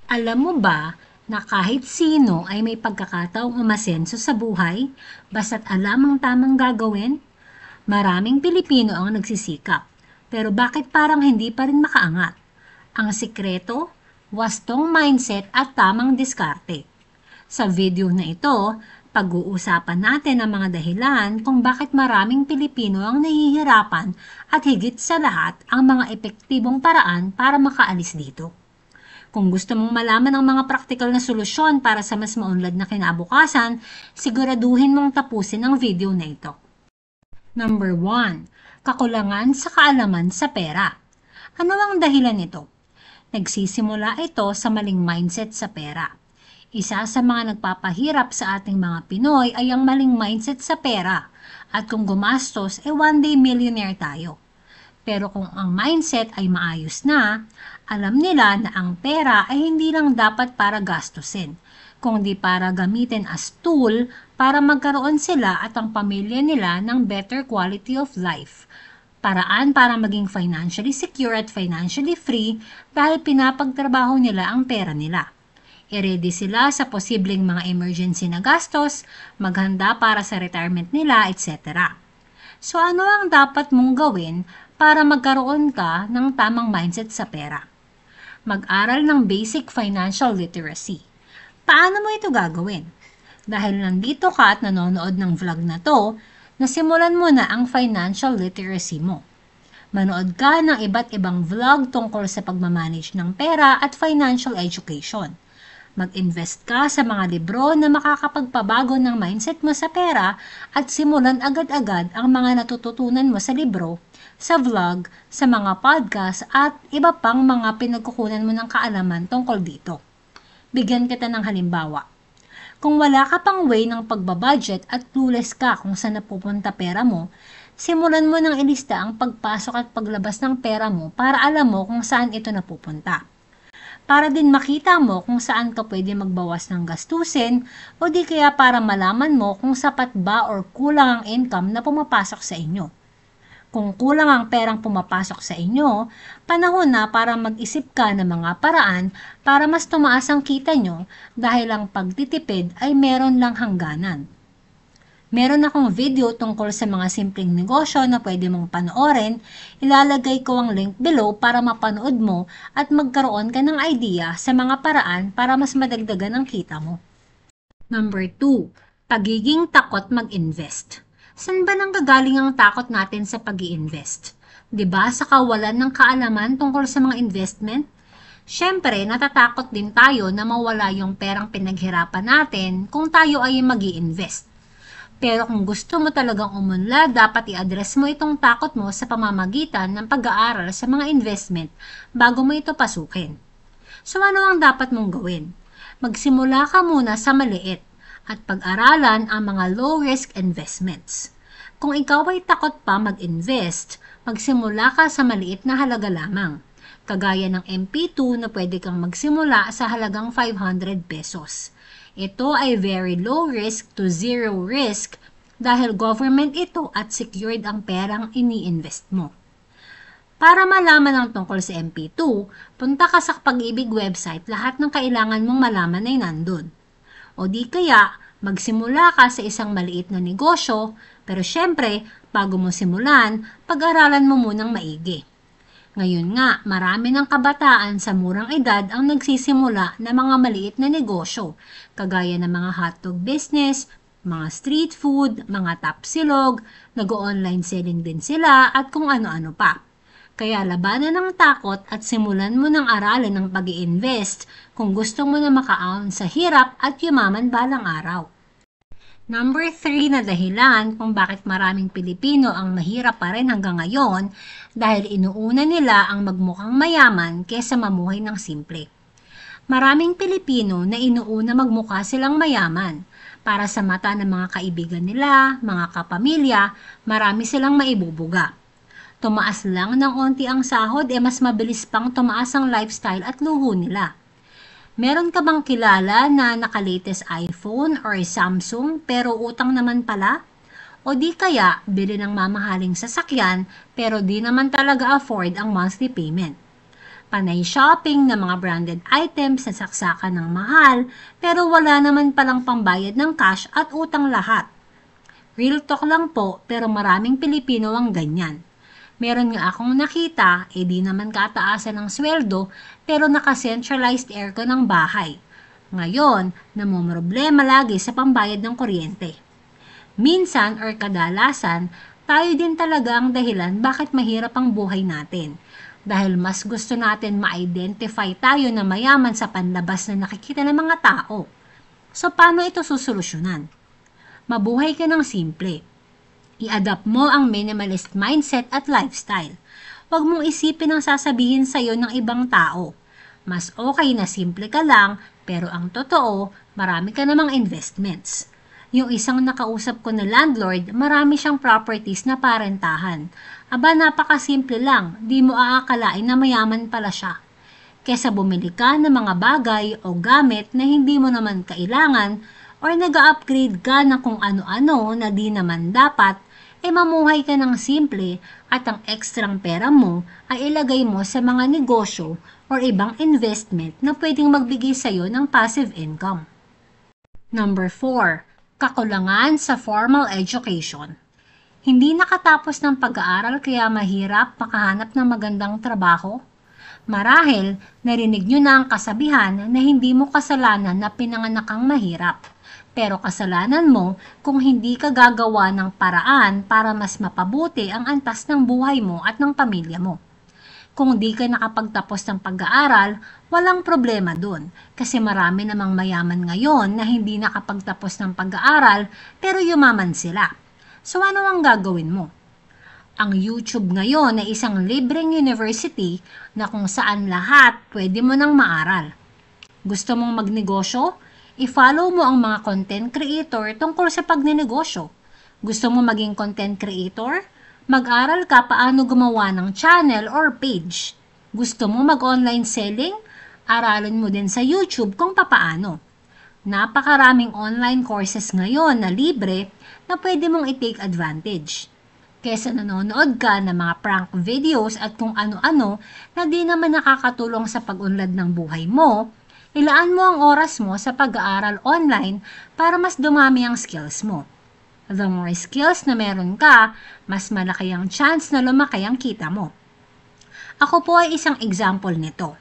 Alam mo ba na kahit sino ay may pagkakataong umasenso sa buhay basta't alam ang tamang gagawin? Maraming Pilipino ang nagsisikap, pero bakit parang hindi pa rin makaangat? Ang sikreto, wastong mindset at tamang diskarte. Sa video na ito, pag-uusapan natin ang mga dahilan kung bakit maraming Pilipino ang nahihirapan at higit sa lahat ang mga epektibong paraan para makaalis dito. Kung gusto mong malaman ang mga praktikal na solusyon para sa mas maunlad na kinabukasan, siguraduhin mong tapusin ang video na ito. Number 1. Kakulangan sa kaalaman sa pera. Ano ang dahilan nito? Nagsisimula ito sa maling mindset sa pera. Isa sa mga nagpapahirap sa ating mga Pinoy ay ang maling mindset sa pera. At kung gumastos, one day millionaire tayo. Pero kung ang mindset ay maayos na, alam nila na ang pera ay hindi lang dapat para gastusin, kundi para gamitin as tool para magkaroon sila at ang pamilya nila ng better quality of life. Paraan para maging financially secure at financially free dahil pinapagtrabaho nila ang pera nila. I-ready sila sa posibleng mga emergency na gastos, maghanda para sa retirement nila, etc. So ano ang dapat mong gawin para magkaroon ka ng tamang mindset sa pera? Mag-aral ng basic financial literacy. Paano mo ito gagawin? Dahil nandito ka at nanonood ng vlog na to, nasimulan mo na ang financial literacy mo. Manood ka ng iba't ibang vlog tungkol sa pagmamanage ng pera at financial education. Mag-invest ka sa mga libro na makakapagpabago ng mindset mo sa pera at simulan agad-agad ang mga natututunan mo sa libro, sa vlog, sa mga podcast at iba pang mga pinagkukunan mo ng kaalaman tungkol dito. Bigyan kita ng halimbawa. Kung wala ka pang way ng pagbabudget at clueless ka kung saan napupunta pera mo, simulan mo ng ilista ang pagpasok at paglabas ng pera mo para alam mo kung saan ito napupunta. Para din makita mo kung saan ka pwede magbawas ng gastusin o di kaya para malaman mo kung sapat ba or kulang ang income na pumapasok sa inyo. Kung kulang ang perang pumapasok sa inyo, panahon na para mag-isip ka ng mga paraan para mas tumaas ang kita nyo dahil ang pagtitipid ay meron lang hangganan. Meron akong video tungkol sa mga simpleng negosyo na pwede mong panoorin. Ilalagay ko ang link below para mapanood mo at magkaroon ka ng idea sa mga paraan para mas madagdagan ang kita mo. Number 2. Pagiging takot mag-invest. Saan ba nanggagaling ang takot natin sa pag-i-invest? Diba sa kawalan ng kaalaman tungkol sa mga investment? Siyempre, natatakot din tayo na mawala yung perang pinaghirapan natin kung tayo ay mag-i-invest. Pero kung gusto mo talagang umunlad, dapat i-address mo itong takot mo sa pamamagitan ng pag-aaral sa mga investment bago mo ito pasukin. So ano ang dapat mong gawin? Magsimula ka muna sa maliit at pag-aralan ang mga low-risk investments. Kung ikaw ay takot pa mag-invest, magsimula ka sa maliit na halaga lamang. Kagaya ng MP2 na pwede kang magsimula sa halagang 500 pesos. Ito ay very low risk to zero risk dahil government ito at secured ang perang ini-invest mo. Para malaman ang tungkol sa MP2, punta ka sa Pag-ibig website, lahat ng kailangan mong malaman ay nandun. O di kaya, magsimula ka sa isang maliit na negosyo, pero syempre, bago mo simulan, pag-aralan mo munang maigi. Ngayon nga, marami ng kabataan sa murang edad ang nagsisimula na mga maliit na negosyo, kagaya ng mga hotdog business, mga street food, mga tapsilog, nag-online selling din sila at kung ano-ano pa. Kaya labanan ng takot at simulan mo ng aralin ng pag-i-invest kung gusto mo na makaahon sa hirap at yumaman balang araw. Number 3 na dahilan kung bakit maraming Pilipino ang mahirap pa rin hanggang ngayon dahil inuuna nila ang magmukhang mayaman kaysa mamuhay ng simple. Maraming Pilipino na inuuna magmukha silang mayaman. Para sa mata ng mga kaibigan nila, mga kapamilya, marami silang maibubuga. Tumaas lang ng onti ang sahod mas mabilis pang tumaas ang lifestyle at luho nila. Meron ka bang kilala na naka-latest iPhone or Samsung pero utang naman pala? O di kaya bili ng mamahaling sasakyan pero di naman talaga afford ang monthly payment? Panay shopping ng mga branded items na saksakan ng mahal pero wala naman palang pambayad ng cash at utang lahat. Real talk lang po pero maraming Pilipino ang ganyan. Meron nga akong nakita, di naman kataasan ng sweldo pero naka-centralized aircon ng bahay. Ngayon, namumroblema lagi sa pambayad ng kuryente. Minsan or kadalasan, tayo din talaga ang dahilan bakit mahirap ang buhay natin. Dahil mas gusto natin ma-identify tayo na mayaman sa panlabas na nakikita ng mga tao. So, paano ito susolusyonan? Mabuhay ka ng simple. I-adapt mo ang minimalist mindset at lifestyle. Huwag mong isipin ang sasabihin sa'yo ng ibang tao. Mas okay na simple ka lang, pero ang totoo, marami ka namang investments. Yung isang nakausap ko na landlord, marami siyang properties na parentahan. Aba, napakasimple lang, di mo aakalain na mayaman pala siya. Kesa bumili ka ng mga bagay o gamit na hindi mo naman kailangan or nag-upgrade ka ng kung ano-ano na di naman dapat, mamuhay ka ng simple at ang ekstrang pera mo ay ilagay mo sa mga negosyo or ibang investment na pwedeng magbigay sa'yo ng passive income. Number 4. Kakulangan sa formal education. Hindi nakatapos ng pag-aaral kaya mahirap makahanap ng magandang trabaho? Marahil, narinig nyo na ang kasabihan na hindi mo kasalanan na pinanganak kang mahirap. Pero kasalanan mo kung hindi ka gagawa ng paraan para mas mapabuti ang antas ng buhay mo at ng pamilya mo. Kung di ka nakapagtapos ng pag-aaral, walang problema dun kasi marami namang mayaman ngayon na hindi nakapagtapos ng pag-aaral pero yumaman sila. So ano ang gagawin mo? Ang YouTube ngayon ay isang libreng university na kung saan lahat pwede mo nang maaral. Gusto mong magnegosyo? I-follow mo ang mga content creator tungkol sa pagnenegosyo. Gusto mo maging content creator? Mag-aral ka paano gumawa ng channel or page. Gusto mo mag-online selling? Aralin mo din sa YouTube kung papaano. Napakaraming online courses ngayon na libre na pwede mong i-take advantage. Kesa nanonood ka ng mga prank videos at kung ano-ano na di naman nakakatulong sa pag-unlad ng buhay mo, ilaan mo ang oras mo sa pag-aaral online para mas dumami ang skills mo. The more skills na meron ka, mas malaki ang chance na lumaki ang kita mo. Ako po ay isang example nito.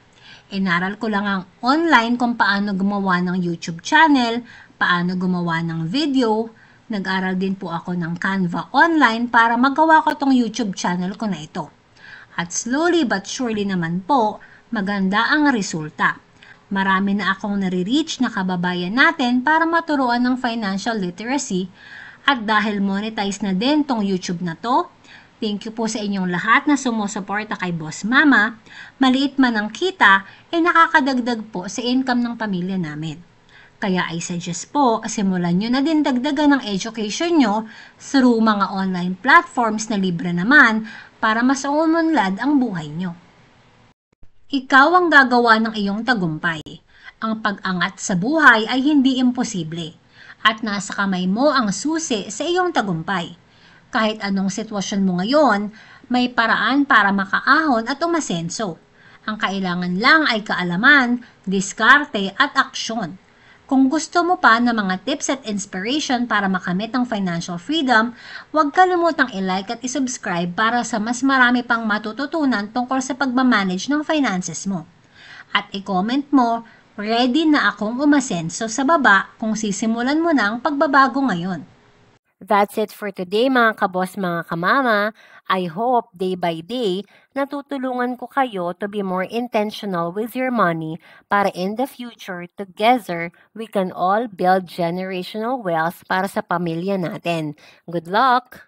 Inaral ko lang ang online kung paano gumawa ng YouTube channel, paano gumawa ng video. Nag-aral din po ako ng Canva online para magawa ko tong YouTube channel ko na ito. At slowly but surely naman po, maganda ang resulta. Marami na akong nare-reach na kababayan natin para maturuan ng financial literacy at dahil monetize na din tong YouTube na to, thank you po sa inyong lahat na sumusuporta kay Boss Mama. Maliit man ang kita, nakakadagdag po sa income ng pamilya namin. Kaya I suggest po, simulan nyo na din dagdagan ng education nyo through mga online platforms na libre naman para mas umunlad ang buhay nyo. Ikaw ang gagawa ng iyong tagumpay. Ang pag-angat sa buhay ay hindi imposible at nasa kamay mo ang susi sa iyong tagumpay. Kahit anong sitwasyon mo ngayon, may paraan para makaahon at umasenso. Ang kailangan lang ay kaalaman, diskarte at aksyon. Kung gusto mo pa ng mga tips at inspiration para makamit ang financial freedom, huwag kalimutang i-like at i-subscribe para sa mas marami pang matututunan tungkol sa pagmamanage ng finances mo. At i-comment mo, ready na akong umasenso sa baba kung sisimulan mo na ang pagbabago ngayon. That's it for today mga kaboss, mga kamama. I hope day by day natutulungan ko kayo to be more intentional with your money para in the future together we can all build generational wealth para sa pamilya natin. Good luck!